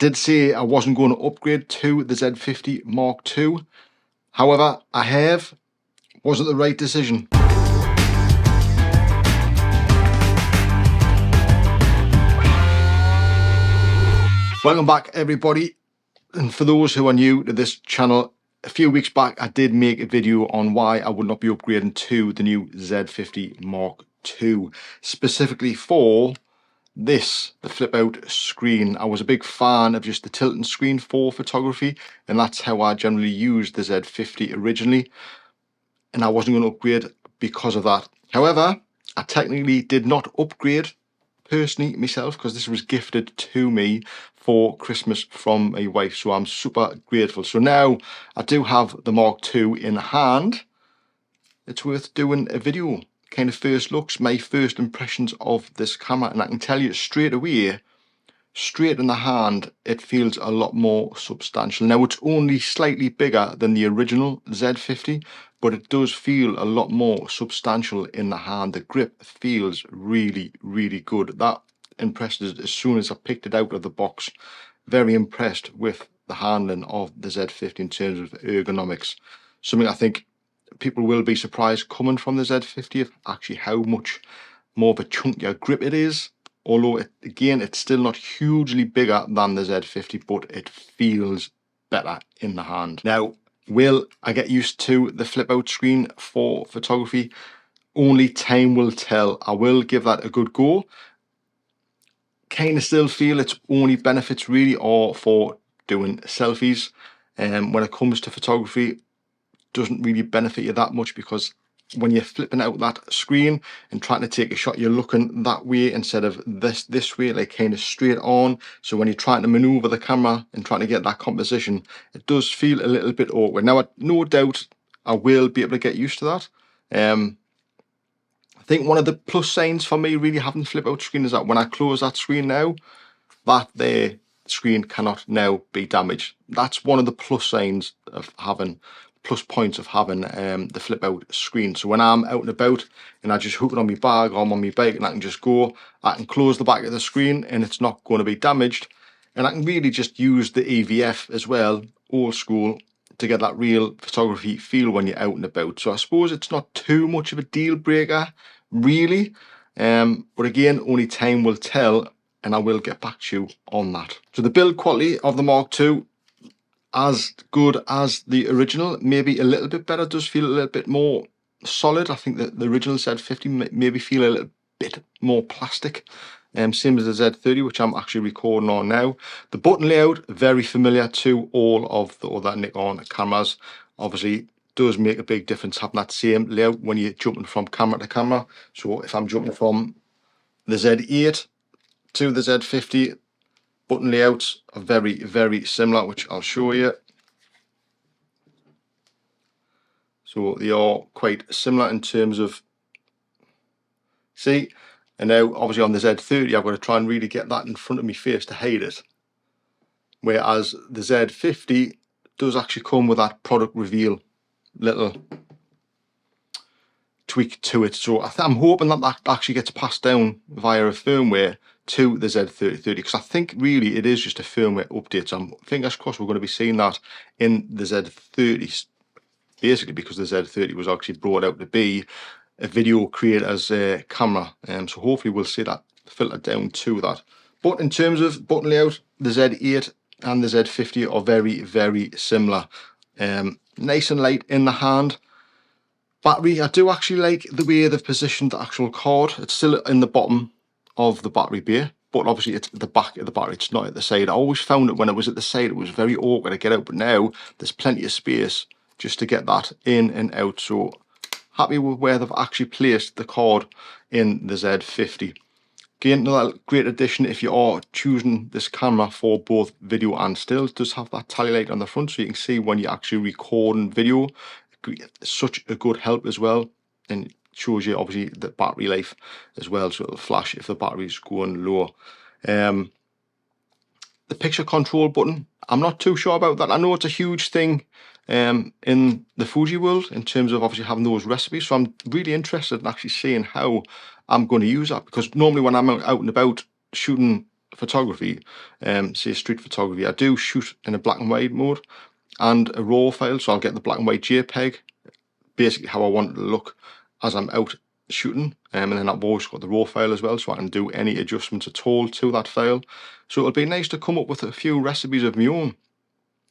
did say I wasn't going to upgrade to the Z50 Mark II. However, I have. Wasn't the right decision. Welcome back, everybody. And for those who are new to this channel, a few weeks back I did make a video on why I would not be upgrading to the new Z50 Mark II, specifically for this, the flip out screen. I was a big fan of just the tilting screen for photography, and that's how I generally used the Z50 originally, and I wasn't going to upgrade because of that. However, I technically did not upgrade personally myself, because this was gifted to me for Christmas from my wife, so I'm super grateful. So now I do have the Mark II in hand. It's worth doing a video, kind of first looks, my first impressions of this camera, and I can tell you straight away, straight in the hand, it feels a lot more substantial. Now, it's only slightly bigger than the original Z50, but it does feel a lot more substantial in the hand. The grip feels really, really good. That impressed us as soon as I picked it out of the box. Very impressed with the handling of the Z50 in terms of ergonomics. Something I think people will be surprised coming from the Z50 of actually how much more of a chunkier grip it is. Although, again, it's still not hugely bigger than the Z50, but it feels better in the hand. Now, will I get used to the flip out screen for photography? Only time will tell. I will give that a good go. Kind of still feel its only benefits really are for doing selfies. When it comes to photography, it doesn't really benefit you that much, because when you're flipping out that screen and trying to take a shot, you're looking that way instead of this way, like kind of straight on. So when you're trying to maneuver the camera and trying to get that composition, it does feel a little bit awkward. Now, no doubt I will be able to get used to that. I think one of the plus signs for me really having the flip out screen is that when I close that screen now, that the screen cannot now be damaged. That's one of the plus signs of having, plus points of having the flip out screen. So when I'm out and about and I just hook it on my bag or I'm on my bike and I can just go, I can close the back of the screen and it's not going to be damaged, and I can really just use the EVF as well, old school, to get that real photography feel when you're out and about. So I suppose it's not too much of a deal breaker really, but again, only time will tell, and I will get back to you on that. So the build quality of the Mark II, as good as the original, maybe a little bit better. Does feel a little bit more solid. I think that the original Z50 maybe feel a little bit more plastic. Same as the Z30, which I'm actually recording on now. The button layout, very familiar to all of the other Nikon cameras. Obviously, does make a big difference having that same layout when you're jumping from camera to camera. So if I'm jumping from the Z8 to the Z50, button layouts are very, very similar, which I'll show you. So they are quite similar in terms of, see, and now obviously on the Z30 I've got to try and really get that in front of my face to hide it, whereas the Z50 does actually come with that product reveal little tweak to it. So I'm hoping that that actually gets passed down via a firmware to the Z30, because I think really it is just a firmware update. So I'm fingers crossed we're going to be seeing that in the Z30, basically because the Z30 was actually brought out to be a video creator's camera, so hopefully we'll see that filtered down to that. But in terms of button layout, the Z8 and the Z50 are very, very similar. Nice and light in the hand. Battery, I do actually like the way they've positioned the actual card. It's still in the bottom of the battery bay, but obviously it's at the back of the battery, it's not at the side. I always found that when it was at the side it was very awkward to get out, but now there's plenty of space just to get that in and out. So happy with where they've actually placed the card in the Z50. Again, another great addition if you are choosing this camera for both video and stills. It does have that tally light on the front, so you can see when you're actually recording video. Such a good help as well, and it shows you obviously the battery life as well, so it'll flash if the battery's going low. The picture control button, I'm not too sure about that. I know it's a huge thing in the Fuji world in terms of obviously having those recipes, so I'm really interested in actually seeing how I'm going to use that, because normally when I'm out and about shooting photography, say street photography, I do shoot in a black and white mode and a RAW file. So I'll get the black and white JPEG, basically how I want it to look as I'm out shooting, and then I've always got the RAW file as well, so I can do any adjustments at all to that file. So it'll be nice to come up with a few recipes of my own,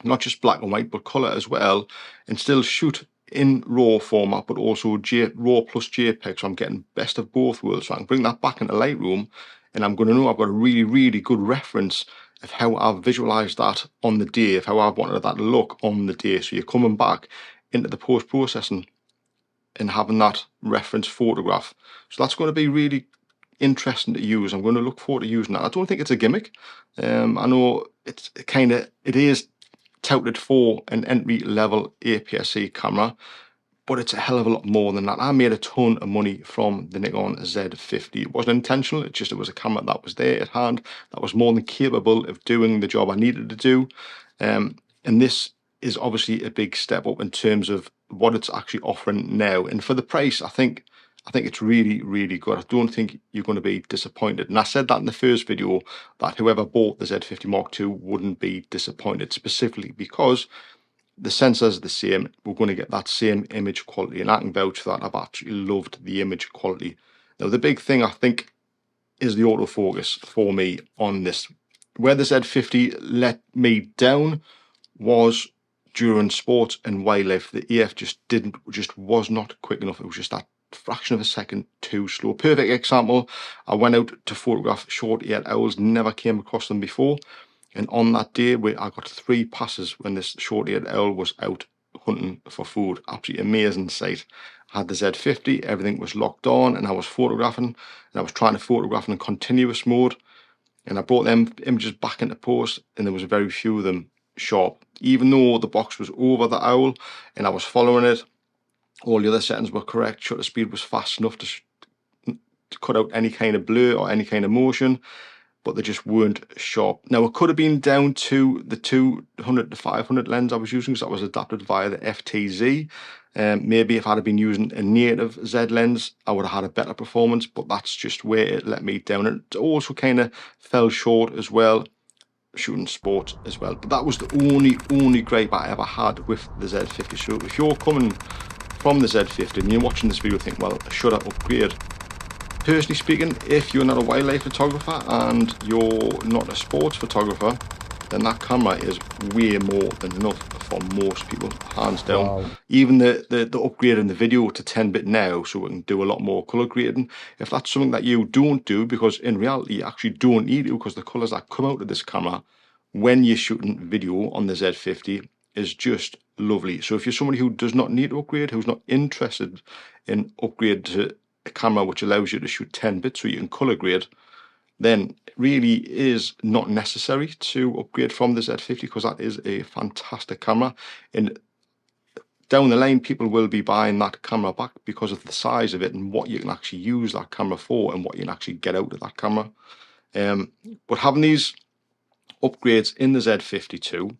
not just black and white but colour as well, and still shoot in RAW format but also RAW plus JPEG, so I'm getting best of both worlds. So I can bring that back into Lightroom and I'm going to know I've got a really good reference of how I've visualised that on the day, of how I've wanted that to look on the day. So you're coming back into the post-processing and having that reference photograph. So that's going to be really interesting to use. I'm going to look forward to using that. I don't think it's a gimmick. I know it is touted for an entry level APS-C camera, but it's a hell of a lot more than that. I made a ton of money from the Nikon Z50. It wasn't intentional, it was a camera that was there at hand, that was more than capable of doing the job I needed to do. And this is obviously a big step up in terms of what it's actually offering now. And for the price, I think it's really good. I don't think you're going to be disappointed. And I said that in the first video, that whoever bought the Z50 Mark II wouldn't be disappointed, specifically because the sensors are the same. We're going to get that same image quality, and I can vouch for that. I've actually loved the image quality. Now, the big thing I think is the autofocus for me on this. Where the Z50 let me down was during sports and wildlife. The AF just was not quick enough. It was just that fraction of a second too slow. Perfect example, I went out to photograph short-eared owls, never came across them before. And on that day, I got 3 passes when this short-eared owl was out hunting for food. Absolutely amazing sight. I had the Z50, everything was locked on, and I was photographing, and I was trying to photograph in continuous mode. And I brought them images back into post, and there was very few of them sharp. Even though the box was over the owl, and I was following it, all the other settings were correct. Shutter speed was fast enough to cut out any kind of blur or any kind of motion, but they just weren't sharp. Now, it could have been down to the 200 to 500 lens I was using, because that was adapted via the FTZ. Maybe if I'd have been using a native Z lens, I would have had a better performance, but that's just where it let me down. And it also kind of fell short as well, shooting sport as well. But that was the only gripe I ever had with the Z50. So if you're coming from the Z50 and you're watching this video, think, well, should I upgrade? Personally speaking, if you're not a wildlife photographer and you're not a sports photographer, then that camera is way more than enough for most people, hands down. Wow. Even the upgrade in the video to 10-bit now, so we can do a lot more color grading. If that's something that you don't do, because in reality you actually don't need to, because the colors that come out of this camera when you're shooting video on the Z50 is just lovely. So if you're somebody who does not need to upgrade, who's not interested in upgrade to a camera which allows you to shoot 10-bit so you can color grade, then it really is not necessary to upgrade from the Z50, because that is a fantastic camera. And down the line, people will be buying that camera back because of the size of it and what you can actually use that camera for and what you can actually get out of that camera. But having these upgrades in the Z50 too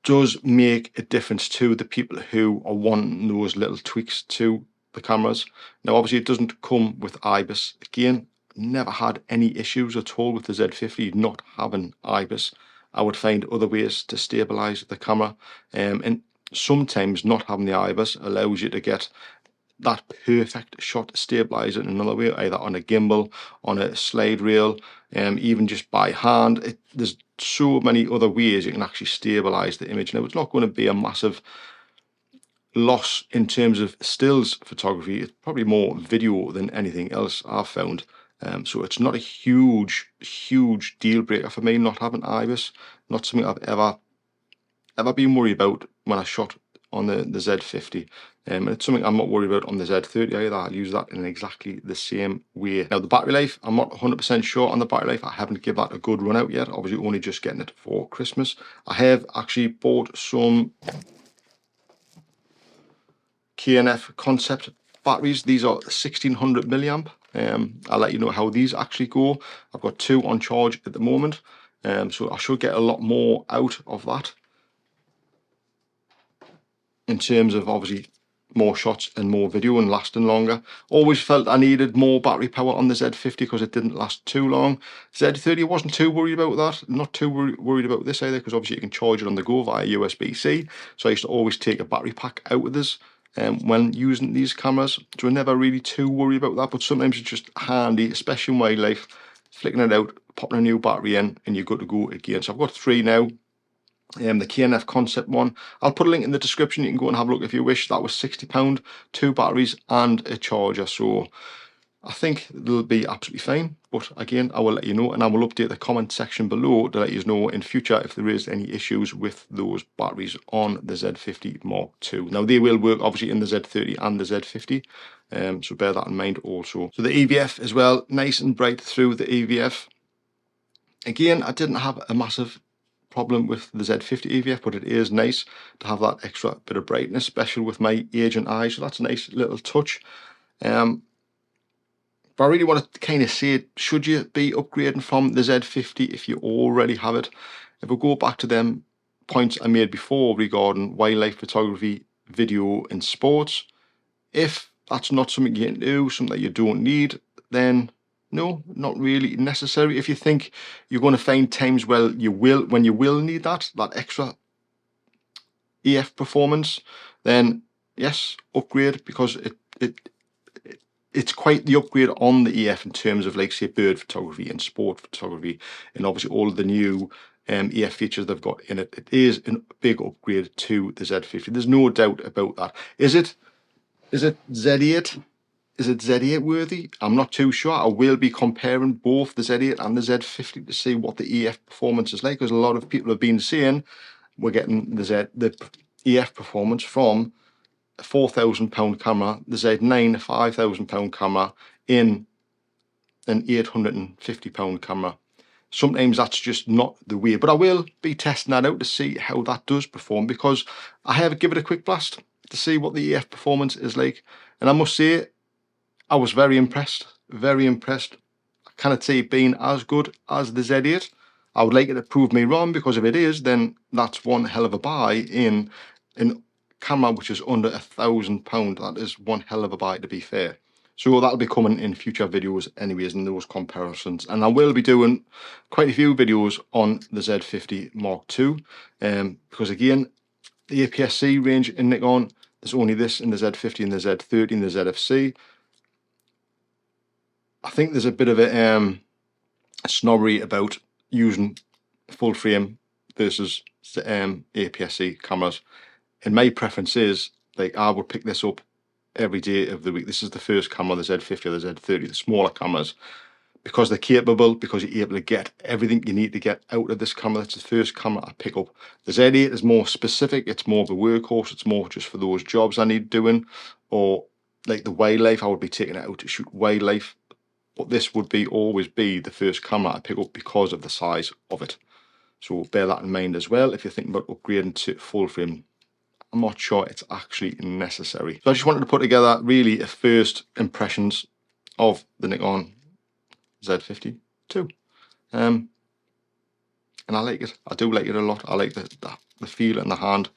does make a difference to the people who are wanting those little tweaks to the cameras. Now, obviously, it doesn't come with IBIS. Again, never had any issues at all with the Z50 not having IBIS. I would find other ways to stabilize the camera, and sometimes not having the IBIS allows you to get that perfect shot stabilizer in another way, either on a gimbal, on a slide rail, even just by hand. There's so many other ways you can actually stabilize the image. Now, it's not going to be a massive loss in terms of stills photography. It's probably more video than anything else I've found. So it's not a huge deal breaker for me not having IBIS. Not something I've ever been worried about when I shot on the Z50. And it's something I'm not worried about on the Z30 either. I'll use that in exactly the same way. Now, the battery life, I'm not 100% sure on the battery life. I haven't given that a good run out yet. Obviously, only just getting it for Christmas. I have actually bought some K&F concept batteries. These are 1600 milliamp. I'll let you know how these actually go. I've got 2 on charge at the moment, so I should get a lot more out of that in terms of obviously more shots and more video and lasting longer. Always felt I needed more battery power on the Z50 because it didn't last too long. Z30 wasn't too worried about that, not too worried about this either, because obviously you can charge it on the go via USB-C. So I used to always take a battery pack out with this when using these cameras, so I'm never really too worried about that. But sometimes it's just handy, especially in wildlife, flicking it out, popping a new battery in, and you're good to go again. So I've got 3 now. The KNF Concept one, I'll put a link in the description, you can go and have a look if you wish. That was £60, 2 batteries and a charger, so I think they'll be absolutely fine. But again, I will let you know, and I will update the comment section below to let you know in future if there is any issues with those batteries on the Z50 Mark II. Now they will work obviously in the Z30 and the Z50, so bear that in mind also. So the EVF as well, nice and bright through the EVF. Again, I didn't have a massive problem with the Z50 EVF, but it is nice to have that extra bit of brightness, especially with my aging eyes, so that's a nice little touch. But I really want to kind of say, should you be upgrading from the Z50 if you already have it? If we go back to them points I made before regarding wildlife photography, video and sports, if that's not something you can do, something that you don't need, then no, not really necessary. If you think you're going to find times when you will need that extra EF performance, then yes, upgrade, because it's quite the upgrade on the EF in terms of, like, say, bird photography and sport photography, and obviously all of the new EF features they've got in it. It is a big upgrade to the Z50. There's no doubt about that. Is it Z8? Is it Z8 worthy? I'm not too sure. I will be comparing both the Z8 and the Z50 to see what the EF performance is like, because a lot of people have been saying we're getting the EF performance from a £4,000 camera, the Z9 £5,000 camera, in an £850 camera. Sometimes that's just not the way, but I will be testing that out to see how that does perform, because I have given it a quick blast to see what the EF performance is like, and I must say I was very impressed, very impressed. I cannot say it being as good as the Z8. I would like it to prove me wrong, because if it is, then that's one hell of a buy in a camera which is under £1,000. That is one hell of a buy, to be fair. So that'll be coming in future videos anyways, in those comparisons. And I will be doing quite a few videos on the Z50 Mark II, because again, the APS-C range in Nikon, there's only this in the Z50 and the Z30 and the ZFC. I think there's a bit of a snobbery about using full frame versus APS-C cameras. And my preference is, like, I would pick this up every day of the week. This is the first camera, the Z50 or the Z30, the smaller cameras, because they're capable, because you're able to get everything you need to get out of this camera. That's the first camera I pick up. The Z8 is more specific, it's more of a workhorse, it's more just for those jobs I need doing, or like the wildlife, I would be taking it out to shoot wildlife. But this would always be the first camera I pick up because of the size of it. So bear that in mind as well if you're thinking about upgrading to full frame. I'm not sure it's actually necessary. So I just wanted to put together really a first impressions of the Nikon Z50 II. And I like it. I do like it a lot. I like the feel in the hand.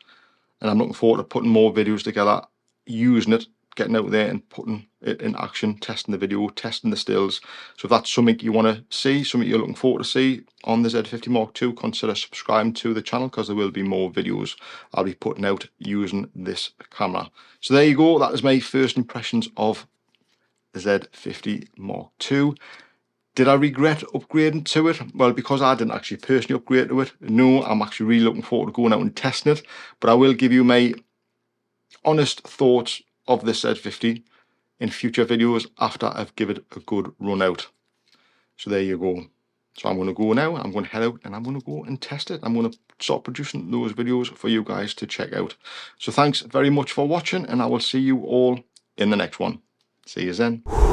And I'm looking forward to putting more videos together, using it, getting out there and putting it in action, testing the video, testing the stills. So if that's something you want to see, something you're looking forward to see on the Z50 Mark II, consider subscribing to the channel, because there will be more videos I'll be putting out using this camera. So there you go. That is my first impressions of the Z50 Mark II. Did I regret upgrading to it? Well, because I didn't actually personally upgrade to it, no, I'm actually really looking forward to going out and testing it. But I will give you my honest thoughts of this Z50 in future videos after I've given it a good run out. So there you go. So I'm going to go now, I'm going to head out and I'm going to go and test it. I'm going to start producing those videos for you guys to check out. So thanks very much for watching, and I will see you all in the next one. See you then.